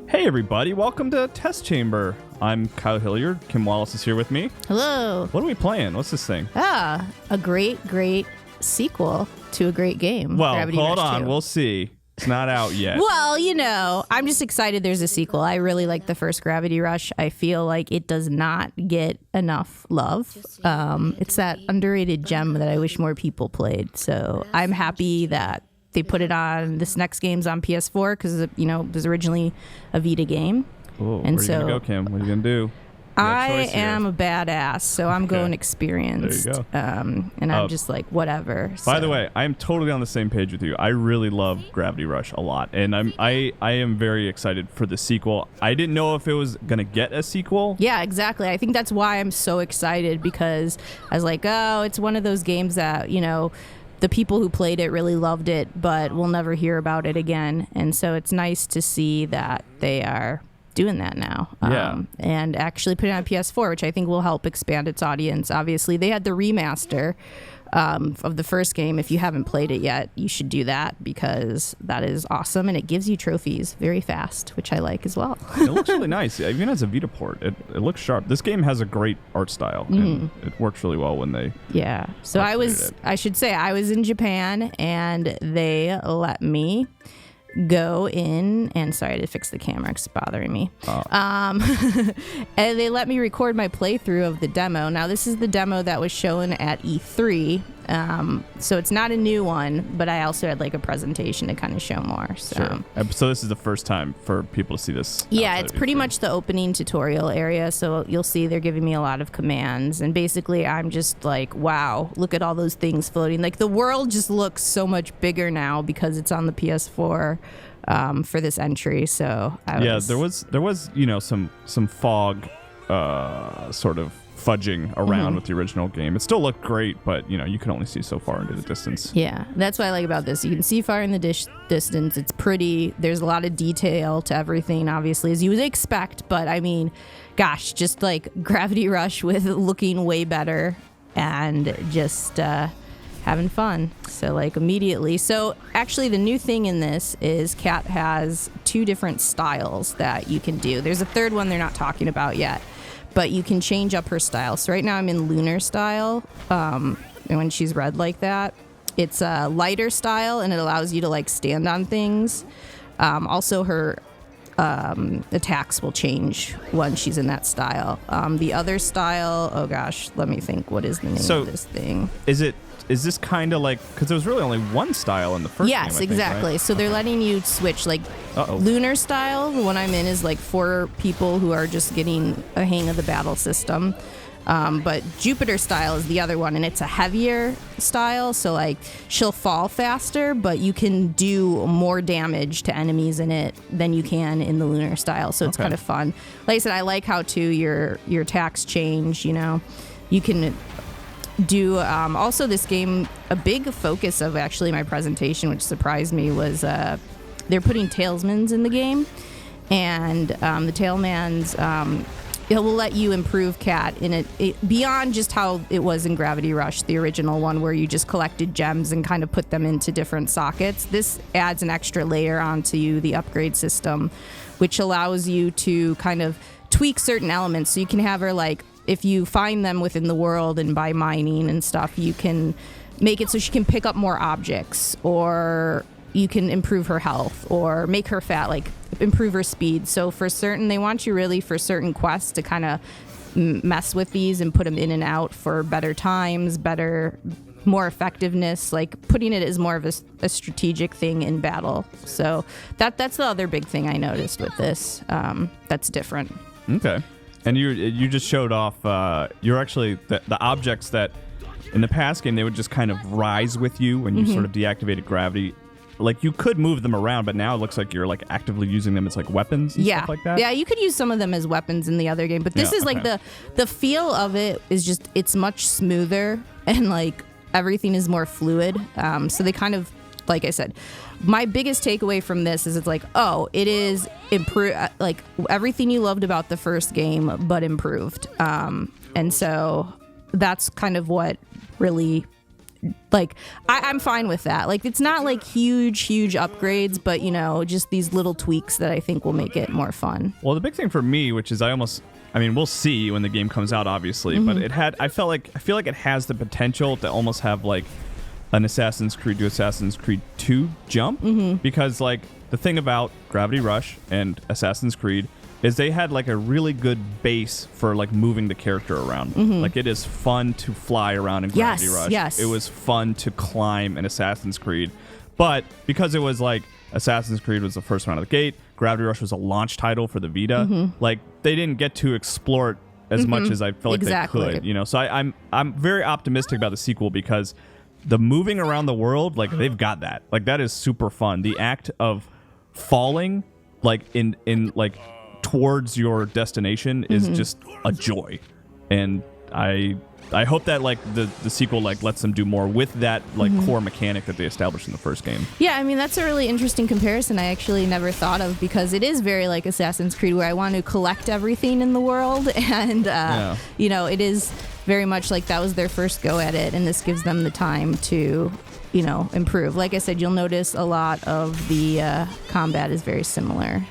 Hey everybody, welcome to Test Chamber. I'm Kyle Hilliard. Kim Wallace is here with me. Hello. What are we playing? What's this thing? A great sequel to a great game. Well, Gravity hold Rush on. 2. We'll see. It's not out yet. Well, I'm just excited there's a sequel. I really like the first Gravity Rush. I feel like it does not get enough love. It's that underrated gem that I wish more people played. So I'm happy that they put it on. This next game's on PS4 because, it was originally a Vita game. Ooh, where are you going to go, Kim? What are you going to do? I am a badass, so I'm going experienced. There you go. And I'm just like, whatever. By the way, I am totally on the same page with you. I really love Gravity Rush a lot, and I am very excited for the sequel. I didn't know if it was going to get a sequel. Yeah, exactly. I think that's why I'm so excited, because I was like, oh, it's one of those games that, the people who played it really loved it, but we'll never hear about it again. And so it's nice to see that they are doing that now. And actually put it on PS4, which I think will help expand its audience. Obviously, they had the remaster of the first game. If you haven't played it yet, you should do that, because that is awesome, and it gives you trophies very fast, which I like as well. It looks really nice. Even as a Vita port, it looks sharp. This game has a great art style, and it works really well when they... Yeah. So I was in Japan, and they let me go in, and sorry, I had to fix the camera, it's bothering me. And they let me record my playthrough of the demo. Now, this is the demo that was shown at E3, so it's not a new one, but I also had a presentation to kind of show more. So this is the first time for people to see this. Yeah, it's pretty much the opening tutorial area, so you'll see they're giving me a lot of commands, and basically I'm just like, wow, look at all those things floating. The world just looks so much bigger now because it's on the PS4 for this entry. So there was some fog sort of fudging around with the original game. It still looked great, but you can only see so far into the distance. Yeah, that's what I like about this. You can see far in the distance. It's pretty. There's a lot of detail to everything, obviously, as you would expect. But I mean, gosh, just Gravity Rush with looking way better and just having fun. So immediately. So actually, the new thing in this is Kat has 2 different styles that you can do. There's a third one they're not talking about yet, but you can change up her style. So right now I'm in lunar style, and when she's red like that. It's a lighter style, and it allows you to stand on things. Also, her attacks will change when she's in that style. The other style, oh gosh, let me think. What is the name of this thing? Is this kind of because there was really only one style in the first game? Yes, exactly. Right? So they're letting you switch. Lunar style, the one I'm in, is for people who are just getting a hang of the battle system. But Jupiter style is the other one, and it's a heavier style. So she'll fall faster, but you can do more damage to enemies in it than you can in the lunar style. So it's kind of fun. Like I said, I like how your attacks change. You can do also this game. A big focus of actually my presentation, which surprised me, was they're putting Tailsmans in the game, and the Tailmans. It will let you improve Kat in it beyond just how it was in Gravity Rush, the original one, where you just collected gems and kind of put them into different sockets. This adds an extra layer onto the upgrade system, which allows you to kind of tweak certain elements. So you can have her if you find them within the world and by mining and stuff, you can make it so she can pick up more objects, or you can improve her health or make her fat, improve her speed. So they want you really for certain quests to kind of mess with these and put them in and out for better times, more effectiveness, putting it as more of a strategic thing in battle. So that's the other big thing I noticed with this that's different. Okay. And you just showed off, you're actually, the objects that in the past game, they would just kind of rise with you when you sort of deactivated gravity. You could move them around, but now it looks like you're actively using them as weapons and stuff like that. Yeah, you could use some of them as weapons in the other game, but this is the feel of it is just, it's much smoother, and everything is more fluid. So they kind of, like I said, my biggest takeaway from this is it's it is improve, everything you loved about the first game, but improved. And so that's kind of what really like I'm fine with that. Like it's not like huge upgrades, but just these little tweaks that I think will make it more fun. Well, the big thing for me, which is we'll see when the game comes out, obviously, but I feel like it has the potential to almost have like an Assassin's Creed to Assassin's Creed 2 jump, because like the thing about Gravity Rush and Assassin's Creed is they had like a really good base for like moving the character around. Like it is fun to fly around in Gravity Rush. Yes. It was fun to climb in Assassin's Creed. But because it was like Assassin's Creed was the first one out of the gate, Gravity Rush was a launch title for the Vita. Like they didn't get to explore it as much as I felt like they could. So I'm very optimistic about the sequel because the moving around the world, like they've got that. Like that is super fun. The act of falling like in like towards your destination is just a joy, and I hope that like the sequel like lets them do more with that like core mechanic that they established in the first game. Yeah, I mean that's a really interesting comparison I actually never thought of, because it is very like Assassin's Creed where I want to collect everything in the world, and it is very much like that was their first go at it, and this gives them the time to improve. Like I said, you'll notice a lot of the combat is very similar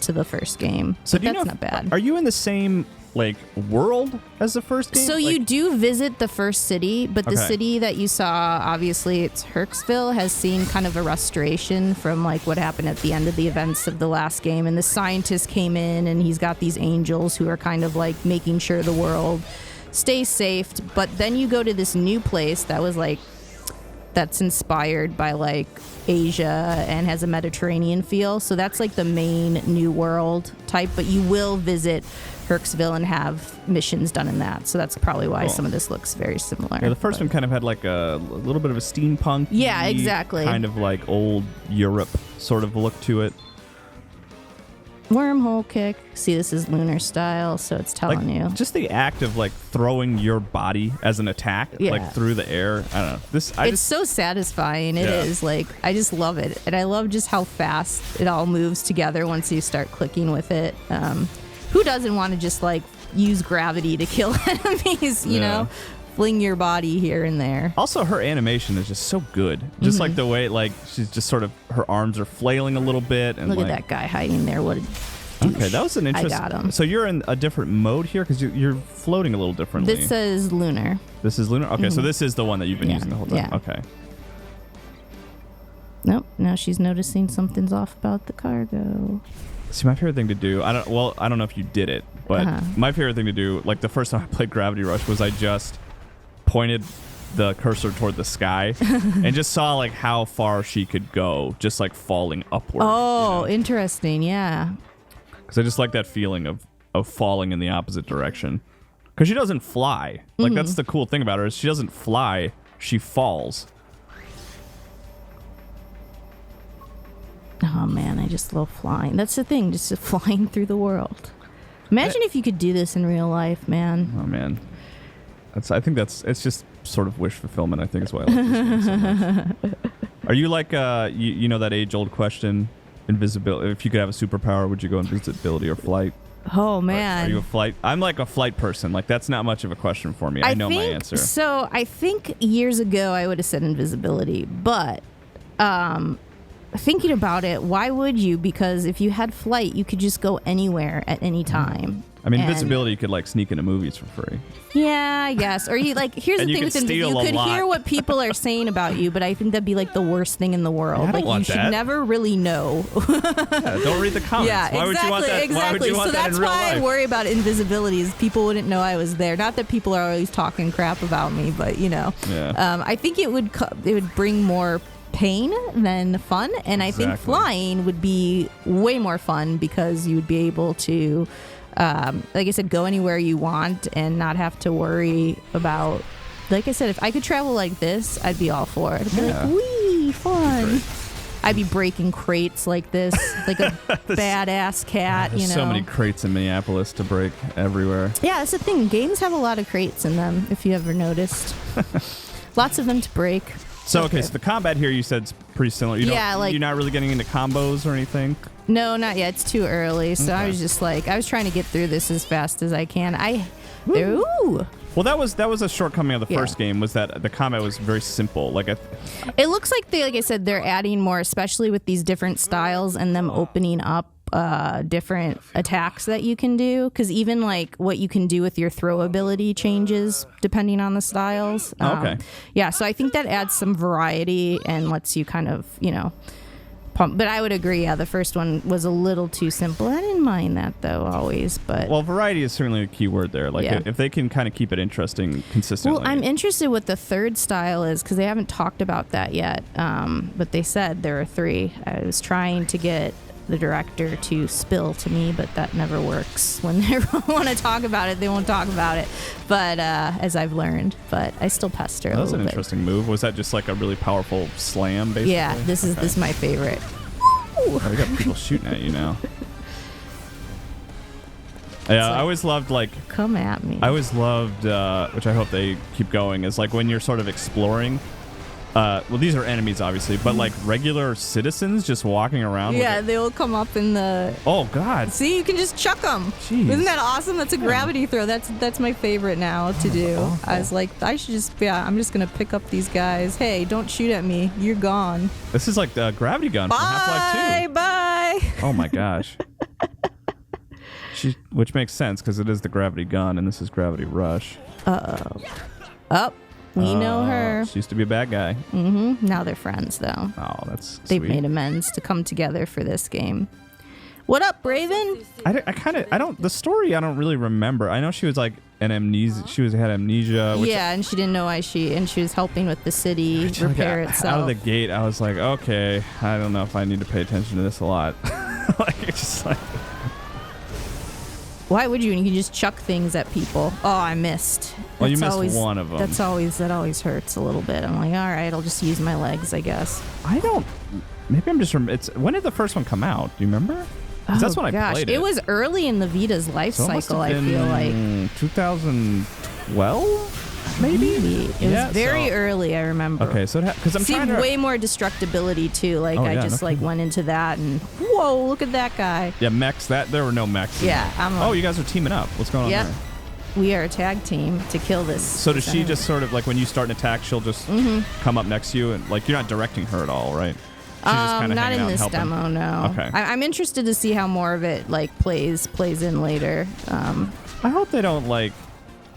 to the first game. So that's not bad. Are you in the same like world as the first game? So you do visit the first city, but the city that you saw, obviously it's Herxville, has seen kind of a restoration from like what happened at the end of the events of the last game, and the scientist came in and he's got these angels who are kind of like making sure the world stays safe. But then you go to this new place that was like that's inspired by like Asia and has a Mediterranean feel. So that's like the main new world type, but you will visit Herxville and have missions done in that. So that's probably why some of this looks very similar. Yeah, the first one kind of had like a little bit of a steampunk, exactly, kind of like old Europe sort of look to it. Wormhole kick. See, this is lunar style, so it's telling you. Just the act of like throwing your body as an attack, like through the air. I don't know. It's so satisfying. It is. Like, I just love it. And I love just how fast it all moves together once you start clicking with it. Who doesn't want to just like use gravity to kill enemies, you know? Fling your body here and there. Also, her animation is just so good. Just like the way, like, she's just sort of, her arms are flailing a little bit. And look at that guy hiding there. What a douche. Okay, that was an interesting. I got him. So you're in a different mode here because you're floating a little differently. This says lunar. This is lunar? Okay, so this is the one that you've been using the whole time. Yeah. Okay. Nope, now she's noticing something's off about the cargo. See, my favorite thing to do, I don't know if you did it, but my favorite thing to do, like the first time I played Gravity Rush, was I just pointed the cursor toward the sky and just saw like how far she could go, just like falling upward. Oh, interesting. Yeah. Because I just like that feeling of falling in the opposite direction. Because she doesn't fly. Like that's the cool thing about her is she doesn't fly, she falls. Oh man, I just love flying. That's the thing, just flying through the world. Imagine if you could do this in real life, man. Oh man. I think it's just sort of wish fulfillment, I think is why I like this game so much. Are you like, you know that age-old question, invisibility, if you could have a superpower, would you go invisibility or flight? Oh, man. Are you a flight? I'm like a flight person. Like, that's not much of a question for me. I know my answer. So, I think years ago I would have said invisibility, but thinking about it, why would you? Because if you had flight, you could just go anywhere at any time. I mean, invisibility, you could like sneak into movies for free. Yeah, I guess. Or here's the thing with invisibility. You could hear what people are saying about you, but I think that'd be like the worst thing in the world. I don't want you should never really know. Don't read the comments. Yeah, why would you want that? Exactly. Why would you want so that that's in real why life? I worry about invisibility is people wouldn't know I was there. Not that people are always talking crap about me, but I think it would bring more pain than fun, and I think flying would be way more fun because you would be able to like I said, go anywhere you want and not have to worry about, like I said, if I could travel like this, I'd be all for it. I'd be like, wee, fun. I'd be breaking crates like this, like a badass cat, There's so many crates in Minneapolis to break everywhere. Yeah, that's the thing. Games have a lot of crates in them, if you ever noticed. Lots of them to break. So, so the combat here you said is pretty similar. You're not really getting into combos or anything? No, not yet. It's too early. So I was just like, I was trying to get through this as fast as I can. Ooh, Well, that was a shortcoming of the first game, was that the combat was very simple. Like it looks like like I said, they're adding more, especially with these different styles and them opening up different attacks that you can do, because even like what you can do with your throw ability changes depending on the styles. Okay. Yeah, so I think that adds some variety and lets you kind of, pump. But I would agree, the first one was a little too simple. I didn't mind that though, always. But well, variety is certainly a key word there. Like if they can kind of keep it interesting consistently. Well, I'm interested what the third style is, because they haven't talked about that yet. But they said there are 3. I was trying to get the director to spill to me, but that never works. When they want to talk about it, they won't talk about it. But as I've learned, but I still pester a little bit. That was an interesting move. Was that just like a really powerful slam, basically? Yeah, this is my favorite. Oh, we got people shooting at you now. Yeah, I always loved come at me. I always loved, which I hope they keep going, is like when you're sort of exploring. Well, these are enemies, obviously, but like regular citizens just walking around. Yeah, they will come up in the. Oh God! See, you can just chuck them. Jeez. Isn't that awesome? That's a gravity throw. That's my favorite now to do. Awful. I was like, I should just. Yeah, I'm just gonna pick up these guys. Hey, don't shoot at me. You're gone. This is like the gravity gun from Half-Life 2. Bye. Oh my gosh. Which makes sense because it is the gravity gun and this is gravity rush. Up. We know her. She used to be a bad guy. Mm-hmm. Now they're friends, though. Oh, that's They've sweet. made amends to come together for this game. What up, Raven? The story I don't really remember. I know she was like an amnesia. She had amnesia. Yeah, and she didn't know why she was helping with the city repair itself. Out of the gate, I was like, okay, I don't know if I need to pay attention to this a lot. It's just like. Why would you? You can just chuck things at people. Oh, I missed. Well, you missed one of them. That always hurts a little bit. I'm like, all right, I'll just use my legs, I guess. Maybe I'm just. When did the first one come out? Do you remember? That's when I played it. It was early in the Vita's life cycle. I feel like 2012. Maybe it was very early. I remember. Okay, so because I'm trying to way more destructibility too. Like went into that and whoa, look at that guy. Yeah, mechs. There were no mechs. Yeah, you guys are teaming up. What's going on there? We are a tag team to kill this. So does she just sort of like when you start an attack, she'll just come up next to you and like you're not directing her at all, right? She's just kind of not in this demo, no. Okay. I'm interested to see how more of it like plays in later. I hope they don't like.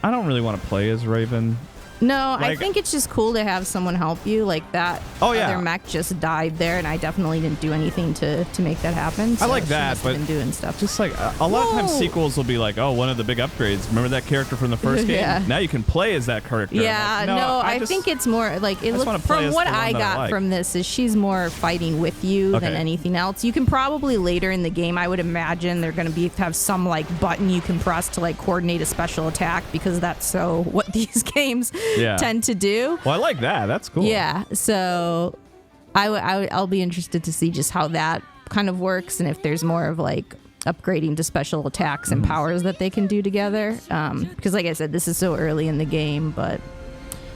I don't really want to play as Raven. No, I think it's just cool to have someone help you like that. Other mech just died there, and I definitely didn't do anything to make that happen. So I like that, but been doing stuff. Just like a lot of times, sequels will be like, "Oh, one of the big upgrades. Remember that character from the first game? Yeah. Now you can play as that character." Yeah, like, I think it's more like it looks. From what I got from this, is she's more fighting with you than anything else. You can probably later in the game, I would imagine they're going to have some like button you can press to like coordinate a special attack, because that's so what these games tend to do. Well, I like that. That's cool. Yeah, so I'll be interested to see just how that kind of works, and if there's more of like upgrading to special attacks and powers that they can do together. Because like I said, this is so early in the game, but.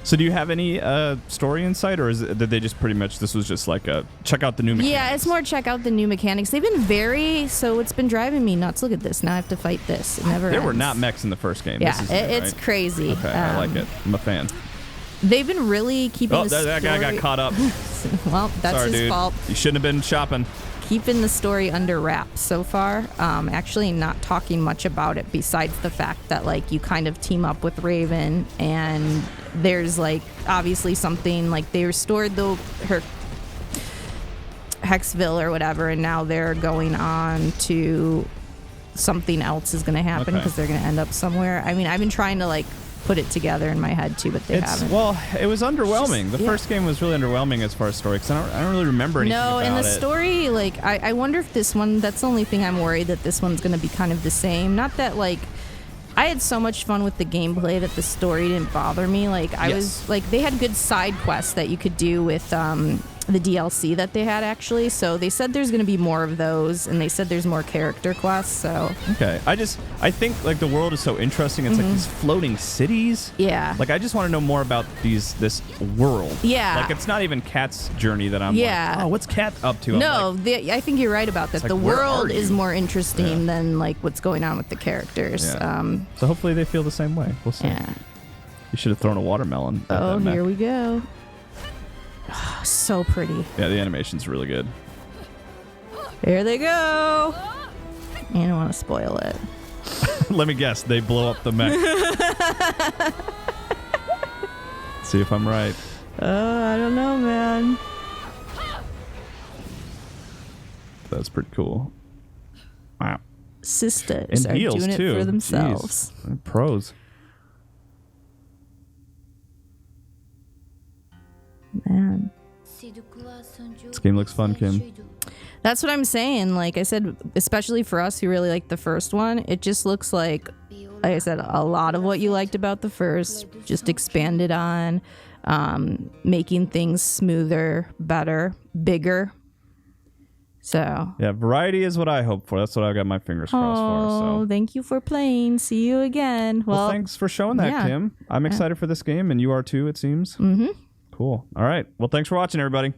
So do you have any story insight, or did they just pretty much, this was just like check out the new mechanics? Yeah, it's more check out the new mechanics. They've been so it's been driving me nuts. Look at this. Now I have to fight this. It never There ends. were not mechs in the first game. Yeah, it's crazy. Okay, I like it. I'm a fan. They've been really keeping the story. That guy got caught up. Well, that's his fault. You shouldn't have been shopping. Keeping the story under wraps so far. Actually not talking much about it besides the fact that like you kind of team up with Raven, and there's like obviously something like they restored her Hexville or whatever, and now they're going on to something else is going to happen because they're going to end up somewhere. I mean, I've been trying to like put it together in my head too, but they haven't. Well, it was underwhelming. The first game was really underwhelming as far as story, because I don't really remember anything about it. No, and the story, like, I wonder if this one, that's the only thing I'm worried that this one's going to be kind of the same. Not that, like, I had so much fun with the gameplay that the story didn't bother me. Like, I was, like, they had good side quests that you could do with the DLC that they had, actually. So they said there's going to be more of those, and they said there's more character quests, so. Okay. I think, like, the world is so interesting. It's like these floating cities. Yeah. Like, I just want to know more about this world. Yeah. Like, it's not even Kat's journey that I'm like, oh, what's Kat up to? No, I think you're right about that. The world is more interesting than, like, what's going on with the characters. Yeah. So hopefully they feel the same way. We'll see. Yeah. You should have thrown a watermelon. Oh, here we go. So pretty. Yeah, the animation's really good. Here they go. I don't want to spoil it. Let me guess. They blow up the mech. See if I'm right. I don't know, man. That's pretty cool. Wow. Sisters and are heels doing too. it for themselves. Jeez. Pros. Man. This game looks fun, Kim. That's what I'm saying. Like I said, especially for us who really liked the first one, it just looks like I said, a lot of what you liked about the first, just expanded on, making things smoother, better, bigger. So yeah, variety is what I hope for. That's what I got my fingers crossed for. So thank you for playing. See you again. Well, thanks for showing that, Kim. I'm excited for this game, and you are too, it seems. Mm-hmm. Cool. All right. Well, thanks for watching, everybody.